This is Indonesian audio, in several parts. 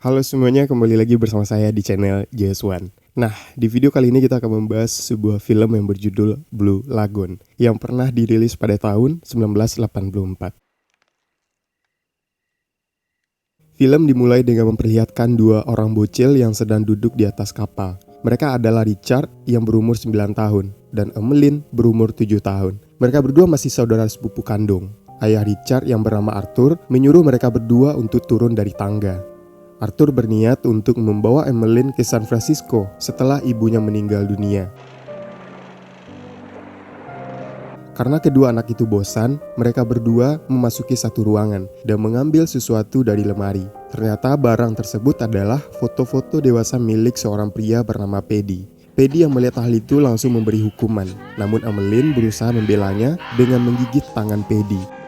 Halo semuanya, kembali lagi bersama saya di channel JS1. Nah, di video kali ini kita akan membahas sebuah film yang berjudul Blue Lagoon yang pernah dirilis pada tahun 1984. Film dimulai dengan memperlihatkan dua orang bocil yang sedang duduk di atas kapal. Mereka adalah Richard yang berumur 9 tahun dan Emmeline berumur 7 tahun. Mereka berdua masih saudara sepupu kandung. Ayah Richard yang bernama Arthur menyuruh mereka berdua untuk turun dari tangga. Arthur berniat untuk membawa Emmeline ke San Francisco setelah ibunya meninggal dunia. Karena kedua anak itu bosan, mereka berdua memasuki satu ruangan dan mengambil sesuatu dari lemari. Ternyata barang tersebut adalah foto-foto dewasa milik seorang pria bernama Paddy. Paddy yang melihat hal itu langsung memberi hukuman, namun Emmeline berusaha membelanya dengan menggigit tangan Paddy.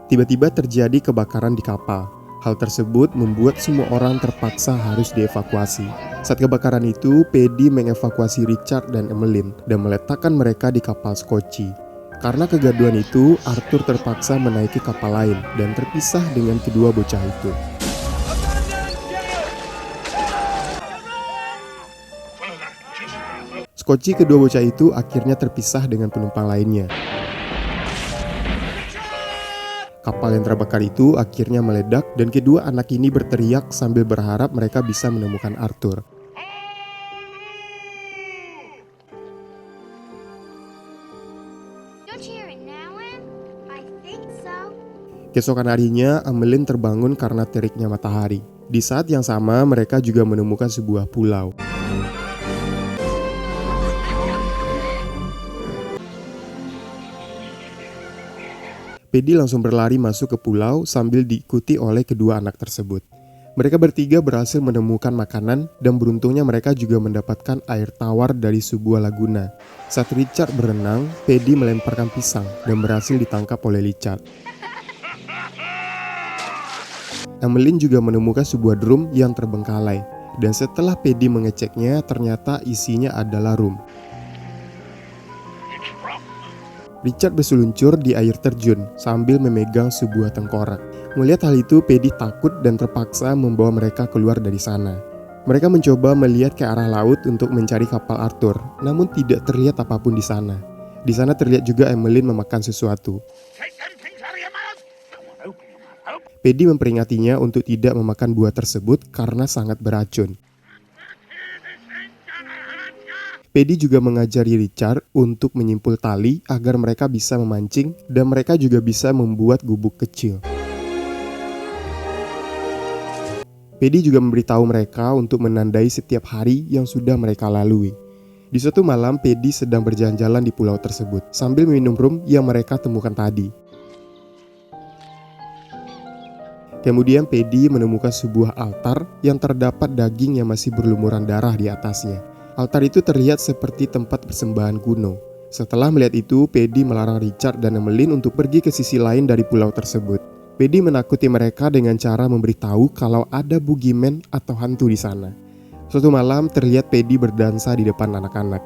Tiba-tiba terjadi kebakaran di kapal. Hal tersebut membuat semua orang terpaksa harus dievakuasi. Saat kebakaran itu, Paddy mengevakuasi Richard dan Emmeline dan meletakkan mereka di kapal Scotchy. Karena kegaduhan itu, Arthur terpaksa menaiki kapal lain dan terpisah dengan kedua bocah itu. Scotchy kedua bocah itu akhirnya terpisah dengan penumpang lainnya. Kapal yang terbakar itu akhirnya meledak dan kedua anak ini berteriak sambil berharap mereka bisa menemukan Arthur. Keesokan harinya, Emmeline terbangun karena teriknya matahari. Di saat yang sama, mereka juga menemukan sebuah pulau. Paddy langsung berlari masuk ke pulau sambil diikuti oleh kedua anak tersebut. Mereka bertiga berhasil menemukan makanan dan beruntungnya mereka juga mendapatkan air tawar dari sebuah laguna. Saat Richard berenang, Paddy melemparkan pisang dan berhasil ditangkap oleh Richard. Emmeline juga menemukan sebuah drum yang terbengkalai dan setelah Paddy mengeceknya ternyata isinya adalah rum. Richard berseluncur di air terjun sambil memegang sebuah tengkorak. Melihat hal itu, Paddy takut dan terpaksa membawa mereka keluar dari sana. Mereka mencoba melihat ke arah laut untuk mencari kapal Arthur, namun tidak terlihat apapun di sana. Di sana terlihat juga Emmeline memakan sesuatu. Paddy memperingatinya untuk tidak memakan buah tersebut karena sangat beracun. Paddy juga mengajari Richard untuk menyimpul tali agar mereka bisa memancing dan mereka juga bisa membuat gubuk kecil. Paddy juga memberitahu mereka untuk menandai setiap hari yang sudah mereka lalui. Di suatu malam, Paddy sedang berjalan-jalan di pulau tersebut sambil minum rum yang mereka temukan tadi. Kemudian Paddy menemukan sebuah altar yang terdapat daging yang masih berlumuran darah di atasnya. Altar itu terlihat seperti tempat persembahan kuno. Setelah melihat itu, Paddy melarang Richard dan Emmeline untuk pergi ke sisi lain dari pulau tersebut. Paddy menakuti mereka dengan cara memberitahu kalau ada boogeyman atau hantu di sana. Suatu malam terlihat Paddy berdansa di depan anak-anak.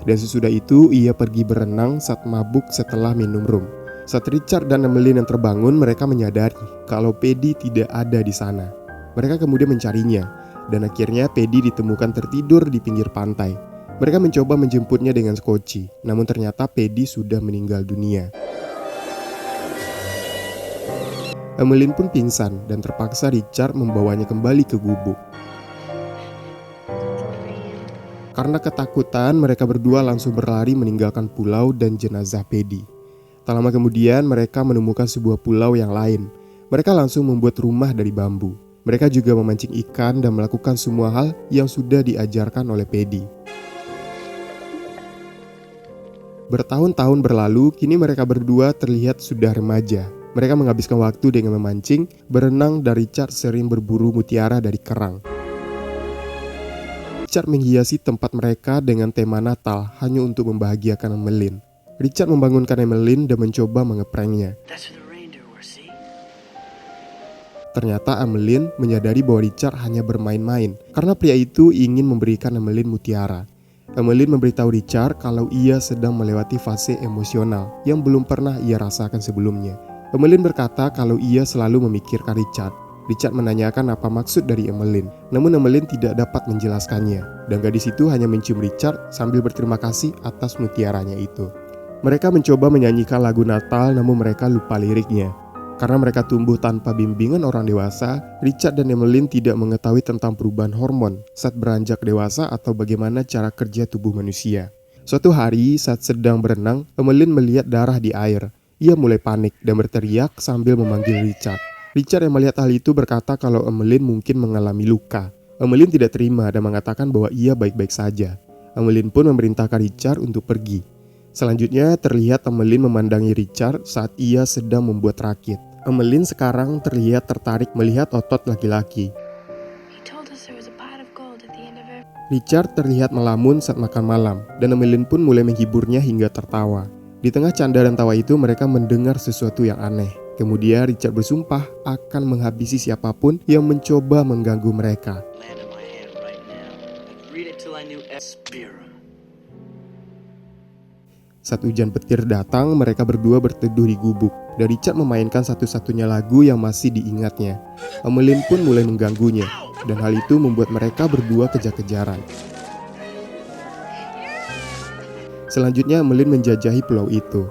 Dan sesudah itu, ia pergi berenang saat mabuk setelah minum rum. Saat Richard dan Emmeline yang terbangun, mereka menyadari kalau Paddy tidak ada di sana. Mereka kemudian mencarinya, dan akhirnya Paddy ditemukan tertidur di pinggir pantai. Mereka mencoba menjemputnya dengan Scotchy, namun ternyata Paddy sudah meninggal dunia. Emmeline pun pingsan dan terpaksa Richard membawanya kembali ke gubuk. Karena ketakutan, mereka berdua langsung berlari meninggalkan pulau dan jenazah Paddy. Tak lama kemudian mereka menemukan sebuah pulau yang lain. Mereka langsung membuat rumah dari bambu. Mereka juga memancing ikan dan melakukan semua hal yang sudah diajarkan oleh Paddy. Bertahun-tahun berlalu, kini mereka berdua terlihat sudah remaja. Mereka menghabiskan waktu dengan memancing, berenang, dan Richard sering berburu mutiara dari kerang. Richard menghiasi tempat mereka dengan tema Natal hanya untuk membahagiakan Emmeline. Richard membangunkan Emmeline dan mencoba mengeprengnya. Ternyata Emmeline menyadari bahwa Richard hanya bermain-main karena pria itu ingin memberikan Emmeline mutiara. Emmeline memberitahu Richard kalau ia sedang melewati fase emosional yang belum pernah ia rasakan sebelumnya. Emmeline berkata kalau ia selalu memikirkan Richard. Richard menanyakan apa maksud dari Emmeline, namun Emmeline tidak dapat menjelaskannya, dan gadis itu hanya mencium Richard sambil berterima kasih atas mutiaranya itu. Mereka mencoba menyanyikan lagu Natal, namun mereka lupa liriknya. Karena mereka tumbuh tanpa bimbingan orang dewasa, Richard dan Emmeline tidak mengetahui tentang perubahan hormon saat beranjak dewasa atau bagaimana cara kerja tubuh manusia. Suatu hari saat sedang berenang, Emmeline melihat darah di air. Ia mulai panik dan berteriak sambil memanggil Richard. Richard yang melihat hal itu berkata kalau Emmeline mungkin mengalami luka. Emmeline tidak terima dan mengatakan bahwa ia baik-baik saja. Emmeline pun memerintahkan Richard untuk pergi. Selanjutnya terlihat Emmeline memandangi Richard saat ia sedang membuat rakit. Emmeline sekarang terlihat tertarik melihat otot laki-laki. Richard terlihat melamun saat makan malam, dan Emmeline pun mulai menghiburnya hingga tertawa. Di tengah canda dan tawa itu mereka mendengar sesuatu yang aneh. Kemudian Richard bersumpah akan menghabisi siapapun yang mencoba mengganggu mereka. Saat hujan petir datang, mereka berdua berteduh di gubuk, dan Richard memainkan satu-satunya lagu yang masih diingatnya. Emmeline pun mulai mengganggunya, dan hal itu membuat mereka berdua kejar-kejaran. Selanjutnya Emmeline menjajahi pulau itu.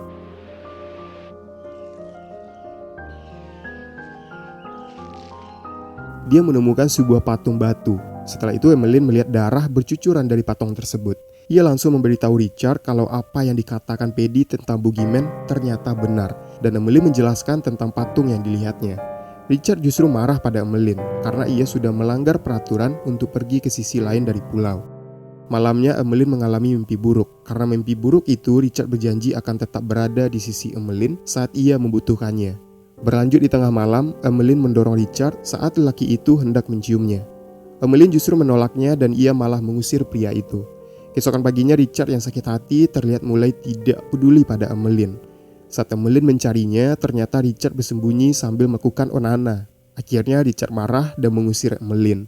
Dia menemukan sebuah patung batu. Setelah itu Emmeline melihat darah bercucuran dari patung tersebut. Ia langsung memberitahu Richard kalau apa yang dikatakan Paddy tentang Boogeyman ternyata benar, dan Emmeline menjelaskan tentang patung yang dilihatnya. Richard justru marah pada Emmeline karena ia sudah melanggar peraturan untuk pergi ke sisi lain dari pulau. Malamnya Emmeline mengalami mimpi buruk. Karena mimpi buruk itu, Richard berjanji akan tetap berada di sisi Emmeline saat ia membutuhkannya. Berlanjut di tengah malam, Emmeline mendorong Richard saat lelaki itu hendak menciumnya. Emmeline justru menolaknya dan ia malah mengusir pria itu. Keesokan paginya Richard yang sakit hati terlihat mulai tidak peduli pada Emmeline. Saat Emmeline mencarinya, ternyata Richard bersembunyi sambil melakukan onana. Akhirnya Richard marah dan mengusir Emmeline.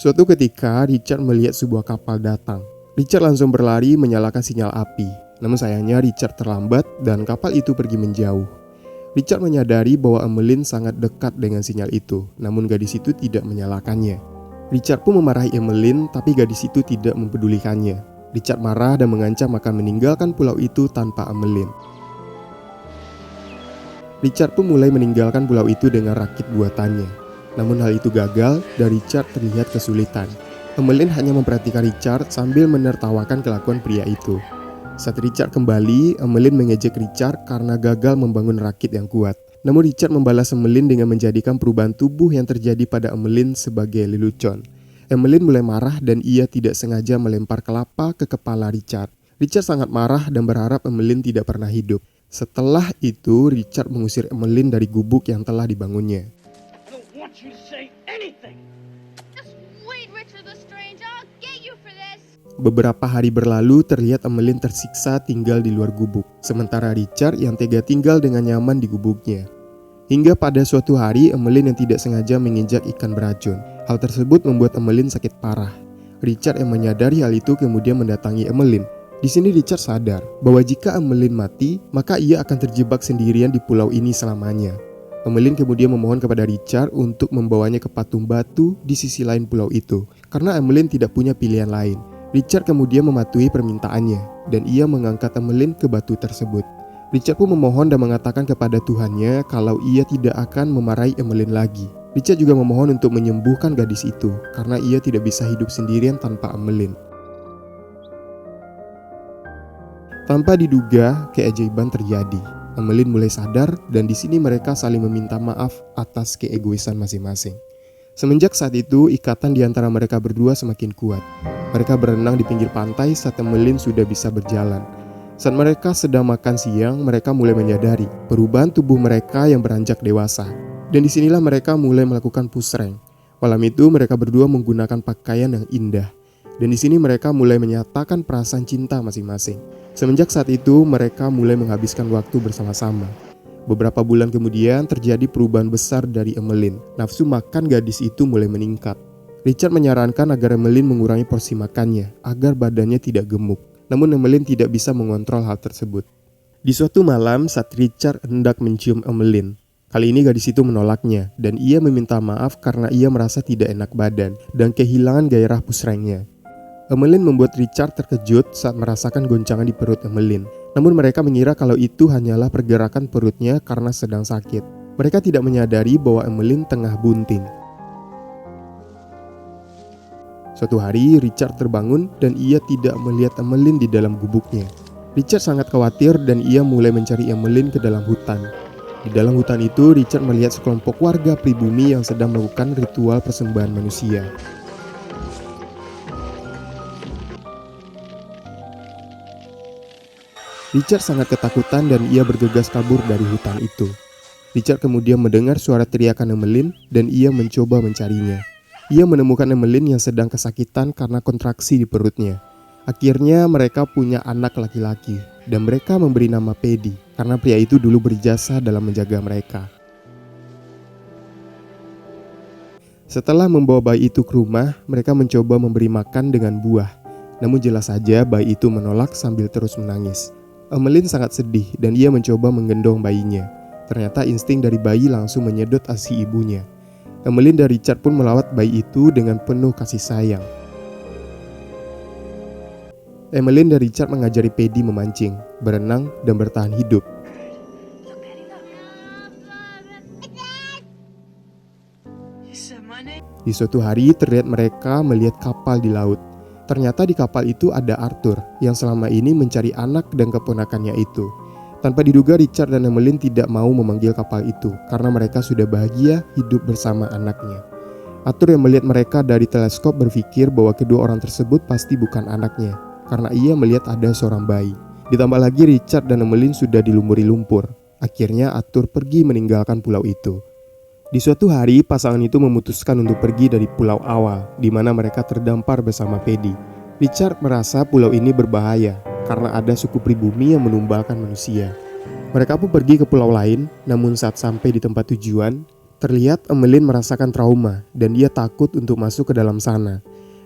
Suatu ketika Richard melihat sebuah kapal datang. Richard langsung berlari menyalakan sinyal api. Namun sayangnya Richard terlambat dan kapal itu pergi menjauh. Richard menyadari bahwa Emmeline sangat dekat dengan sinyal itu, namun gadis itu tidak menyalakannya. Richard pun memarahi Emmeline, tapi gadis itu tidak mempedulikannya. Richard marah dan mengancam akan meninggalkan pulau itu tanpa Emmeline. Richard pun mulai meninggalkan pulau itu dengan rakit buatannya. Namun hal itu gagal dan Richard terlihat kesulitan. Emmeline hanya memperhatikan Richard sambil menertawakan kelakuan pria itu. Saat Richard kembali, Emmeline mengejek Richard karena gagal membangun rakit yang kuat. Namun Richard membalas Emmeline dengan menjadikan perubahan tubuh yang terjadi pada Emmeline sebagai lelucon. Emmeline mulai marah dan ia tidak sengaja melempar kelapa ke kepala Richard. Richard sangat marah dan berharap Emmeline tidak pernah hidup. Setelah itu, Richard mengusir Emmeline dari gubuk yang telah dibangunnya. Beberapa hari berlalu, terlihat Emmeline tersiksa tinggal di luar gubuk, sementara Richard yang tega tinggal dengan nyaman di gubuknya. Hingga pada suatu hari, Emmeline yang tidak sengaja menginjak ikan beracun. Hal tersebut membuat Emmeline sakit parah. Richard yang menyadari hal itu kemudian mendatangi Emmeline. Di sini Richard sadar bahwa jika Emmeline mati, maka ia akan terjebak sendirian di pulau ini selamanya. Emmeline kemudian memohon kepada Richard untuk membawanya ke patung batu di sisi lain pulau itu, karena Emmeline tidak punya pilihan lain. Richard kemudian mematuhi permintaannya, dan ia mengangkat Emmeline ke batu tersebut. Richard pun memohon dan mengatakan kepada Tuhannya kalau ia tidak akan memarahi Emmeline lagi. Richard juga memohon untuk menyembuhkan gadis itu, karena ia tidak bisa hidup sendirian tanpa Emmeline. Tanpa diduga, keajaiban terjadi. Emmeline mulai sadar, dan di sini mereka saling meminta maaf atas keegoisan masing-masing. Semenjak saat itu, ikatan di antara mereka berdua semakin kuat. Mereka berenang di pinggir pantai saat Emmeline sudah bisa berjalan. Saat mereka sedang makan siang, mereka mulai menyadari perubahan tubuh mereka yang beranjak dewasa. Dan disinilah mereka mulai melakukan pusreng. Malam itu mereka berdua menggunakan pakaian yang indah. Dan di sini mereka mulai menyatakan perasaan cinta masing-masing. Semenjak saat itu, mereka mulai menghabiskan waktu bersama-sama. Beberapa bulan kemudian terjadi perubahan besar dari Emmeline. Nafsu makan gadis itu mulai meningkat. Richard menyarankan agar Emmeline mengurangi porsi makannya agar badannya tidak gemuk. Namun Emmeline tidak bisa mengontrol hal tersebut. Di suatu malam saat Richard hendak mencium Emmeline, kali ini gadis itu menolaknya dan ia meminta maaf karena ia merasa tidak enak badan dan kehilangan gairah pusrengnya. Emmeline membuat Richard terkejut saat merasakan goncangan di perut Emmeline. Namun mereka mengira kalau itu hanyalah pergerakan perutnya karena sedang sakit. Mereka tidak menyadari bahwa Emmeline tengah bunting. Suatu hari Richard terbangun dan ia tidak melihat Emmeline di dalam gubuknya. Richard sangat khawatir dan ia mulai mencari Emmeline ke dalam hutan. Di dalam hutan itu Richard melihat sekelompok warga pribumi yang sedang melakukan ritual persembahan manusia. Richard sangat ketakutan dan ia bergegas kabur dari hutan itu. Richard kemudian mendengar suara teriakan Emmeline dan ia mencoba mencarinya. Ia menemukan Emmeline yang sedang kesakitan karena kontraksi di perutnya. Akhirnya mereka punya anak laki-laki dan mereka memberi nama Paddy karena pria itu dulu berjasa dalam menjaga mereka. Setelah membawa bayi itu ke rumah, mereka mencoba memberi makan dengan buah. Namun jelas saja bayi itu menolak sambil terus menangis. Emmeline sangat sedih dan ia mencoba menggendong bayinya. Ternyata insting dari bayi langsung menyedot ASI ibunya. Emmeline dan Richard pun melawat bayi itu dengan penuh kasih sayang. Emmeline dan Richard mengajari Paddy memancing, berenang, dan bertahan hidup. Di suatu hari terlihat mereka melihat kapal di laut. Ternyata di kapal itu ada Arthur yang selama ini mencari anak dan keponakannya itu. Tanpa diduga Richard dan Emmeline tidak mau memanggil kapal itu karena mereka sudah bahagia hidup bersama anaknya. Arthur yang melihat mereka dari teleskop berpikir bahwa kedua orang tersebut pasti bukan anaknya karena ia melihat ada seorang bayi. Ditambah lagi Richard dan Emmeline sudah dilumuri lumpur. Akhirnya Arthur pergi meninggalkan pulau itu. Di suatu hari pasangan itu memutuskan untuk pergi dari pulau awal di mana mereka terdampar bersama Paddy. Richard merasa pulau ini berbahaya karena ada suku pribumi yang menumbalkan manusia. Mereka pun pergi ke pulau lain, namun saat sampai di tempat tujuan, terlihat Emmeline merasakan trauma dan dia takut untuk masuk ke dalam sana.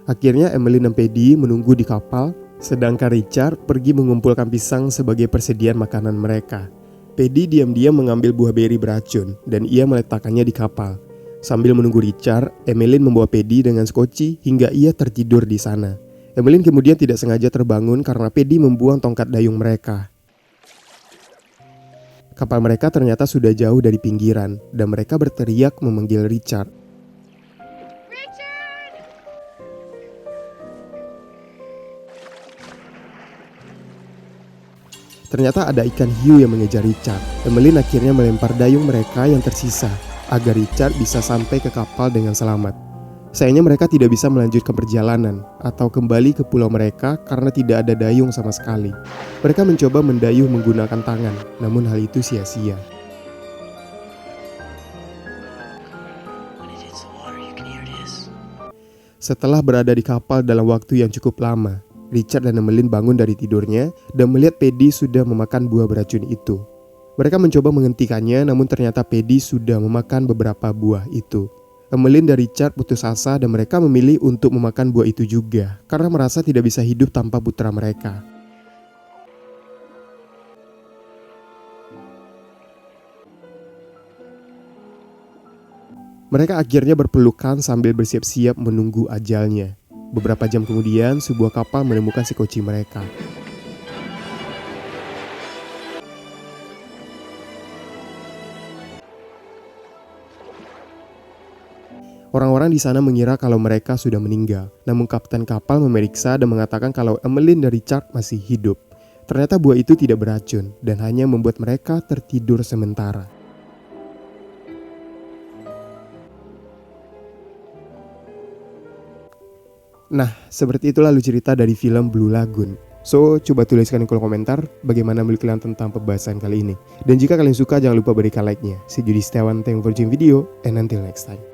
Akhirnya Emmeline dan Paddy menunggu di kapal, sedangkan Richard pergi mengumpulkan pisang sebagai persediaan makanan mereka. Paddy diam-diam mengambil buah beri beracun dan ia meletakkannya di kapal. Sambil menunggu Richard, Emmeline membawa Paddy dengan skoci hingga ia tertidur di sana. Emmeline kemudian tidak sengaja terbangun karena Paddy membuang tongkat dayung mereka. Kapal mereka ternyata sudah jauh dari pinggiran dan mereka berteriak memanggil Richard. Ternyata ada ikan hiu yang mengejar Richard. Emmeline akhirnya melempar dayung mereka yang tersisa agar Richard bisa sampai ke kapal dengan selamat. Sayangnya mereka tidak bisa melanjutkan perjalanan atau kembali ke pulau mereka karena tidak ada dayung sama sekali. Mereka mencoba mendayung menggunakan tangan, namun hal itu sia-sia. Setelah berada di kapal dalam waktu yang cukup lama, Richard dan Emmeline bangun dari tidurnya dan melihat Paddy sudah memakan buah beracun itu. Mereka mencoba menghentikannya, namun ternyata Paddy sudah memakan beberapa buah itu. Emmeline dan Richard putus asa dan mereka memilih untuk memakan buah itu juga karena merasa tidak bisa hidup tanpa putra mereka. Mereka akhirnya berpelukan sambil bersiap-siap menunggu ajalnya. Beberapa jam kemudian, sebuah kapal menemukan si koci mereka. Orang-orang di sana mengira kalau mereka sudah meninggal. Namun kapten kapal memeriksa dan mengatakan kalau Emmeline dan Richard masih hidup. Ternyata buah itu tidak beracun dan hanya membuat mereka tertidur sementara. Nah, seperti itulah alur cerita dari film Blue Lagoon. So, coba tuliskan di kolom komentar bagaimana menurut kalian tentang pembahasan kali ini. Dan jika kalian suka, jangan lupa berikan like-nya. Saya Yudi Setiawan, thank you for watching video, and until next time.